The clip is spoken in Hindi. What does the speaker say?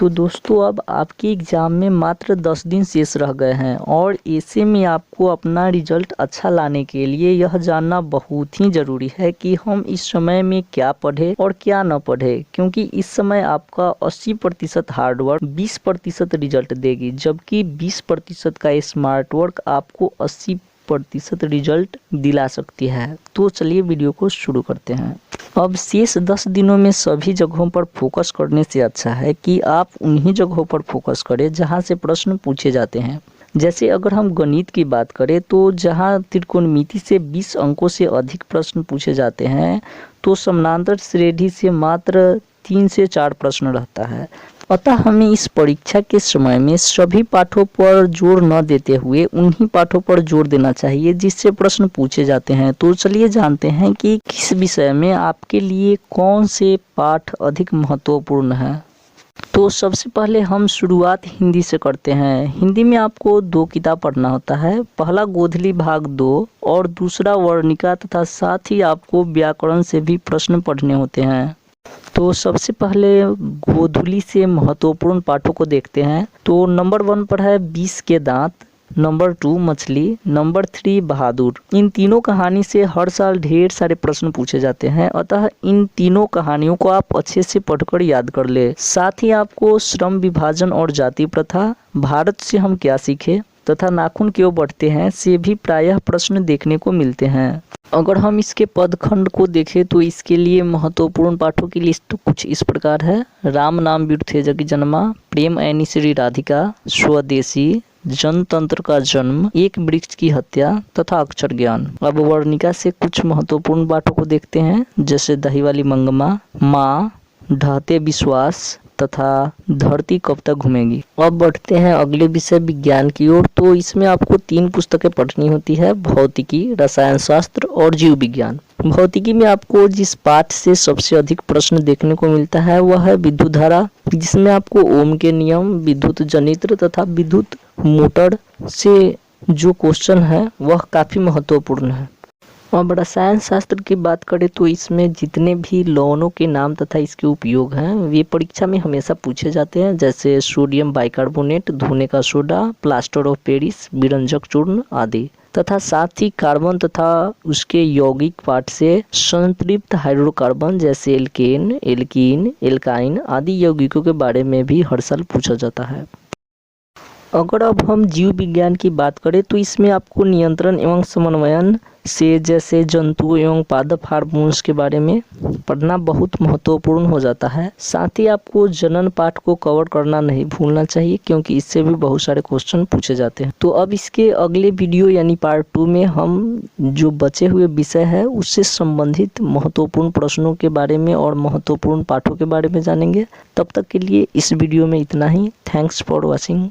तो दोस्तों अब आपके एग्ज़ाम में मात्र 10 दिन शेष रह गए हैं और ऐसे में आपको अपना रिजल्ट अच्छा लाने के लिए यह जानना बहुत ही ज़रूरी है कि हम इस समय में क्या पढ़े और क्या न पढ़े, क्योंकि इस समय आपका 80% हार्डवर्क 20% रिजल्ट देगी, जबकि 20% का स्मार्ट वर्क आपको 80% रिजल्ट दिला सकती है। तो चलिए वीडियो को शुरू करते हैं। अब शेष 10 दिनों में सभी जगहों पर फोकस करने से अच्छा है कि आप उन्हीं जगहों पर फोकस करें जहां से प्रश्न पूछे जाते हैं। जैसे अगर हम गणित की बात करें तो जहां त्रिकोणमिति से 20 अंकों से अधिक प्रश्न पूछे जाते हैं, तो समानांतर श्रेणी से मात्र 3 से 4 प्रश्न रहता है। अतः हमें इस परीक्षा के समय में सभी पाठों पर जोर न देते हुए उन्हीं पाठों पर जोर देना चाहिए जिससे प्रश्न पूछे जाते हैं। तो चलिए जानते हैं कि किस विषय में आपके लिए कौन से पाठ अधिक महत्वपूर्ण है। तो सबसे पहले हम शुरुआत हिंदी से करते हैं। हिंदी में आपको 2 किताब पढ़ना होता है, पहला गोधली भाग 2 और दूसरा वर्णिका, तथा साथ ही आपको व्याकरण से भी प्रश्न पढ़ने होते हैं। तो सबसे पहले गोधुली से महत्वपूर्ण पाठों को देखते हैं। तो नंबर 1 पर है 20 के दांत, नंबर 2 मछली, नंबर 3 बहादुर। इन तीनों कहानी से हर साल ढेर सारे प्रश्न पूछे जाते हैं, अतः इन तीनों कहानियों को आप अच्छे से पढ़कर याद कर ले। साथ ही आपको श्रम विभाजन और जाति प्रथा, भारत से हम क्या सीखे तथा नाखून क्यों बढ़ते हैं से भी प्रायः प्रश्न देखने को मिलते हैं। अगर हम इसके पदखंड को देखें तो इसके लिए महत्वपूर्ण पाठों की लिस्ट कुछ इस प्रकार है। राम नाम बिरथे जगी जन्मा, प्रेम ऐनी श्री राधिका, स्वदेशी, जनतंत्र का जन्म, एक वृक्ष की हत्या तथा अक्षर ज्ञान। अब वर्णिका से कुछ महत्वपूर्ण पाठों को देखते हैं, जैसे दही वाली मंगमा, माँ, ढहते विश्वास तथा धरती कब तक घूमेगी। अब बढ़ते हैं अगले विषय विज्ञान की ओर। तो इसमें आपको 3 पुस्तकें पढ़नी होती है, भौतिकी, रसायन शास्त्र और जीव विज्ञान। भौतिकी में आपको जिस पाठ से सबसे अधिक प्रश्न देखने को मिलता है वह है विद्युत धारा, जिसमें आपको ओम के नियम, विद्युत जनित्र तथा विद्युत मोटर से जो क्वेश्चन है वह काफी महत्वपूर्ण है। अब रसायन शास्त्र की बात करें तो इसमें जितने भी लवणों के नाम तथा इसके उपयोग हैं वे परीक्षा में हमेशा पूछे जाते हैं, जैसे सोडियम बाइकार्बोनेट, धोने का सोडा, प्लास्टर ऑफ पेरिस, विरंजक चूर्ण आदि। तथा साथ ही कार्बन तथा उसके यौगिक पाठ से संतृप्त हाइड्रोकार्बन जैसे एल्केन, एल्कीन, एल्काइन आदि यौगिकों के बारे में भी हर साल पूछा जाता है। अगर अब हम जीव विज्ञान की बात करें तो इसमें आपको नियंत्रण एवं समन्वयन से जैसे जंतु एवं पादप हार्मोन्स के बारे में पढ़ना बहुत महत्वपूर्ण हो जाता है। साथ ही आपको जनन पाठ को कवर करना नहीं भूलना चाहिए, क्योंकि इससे भी बहुत सारे क्वेश्चन पूछे जाते हैं। तो अब इसके अगले वीडियो यानी पार्ट 2 में हम जो बचे हुए विषय है उससे संबंधित महत्वपूर्ण प्रश्नों के बारे में और महत्वपूर्ण पाठों के बारे में जानेंगे। तब तक के लिए इस वीडियो में इतना ही। Thanks for watching.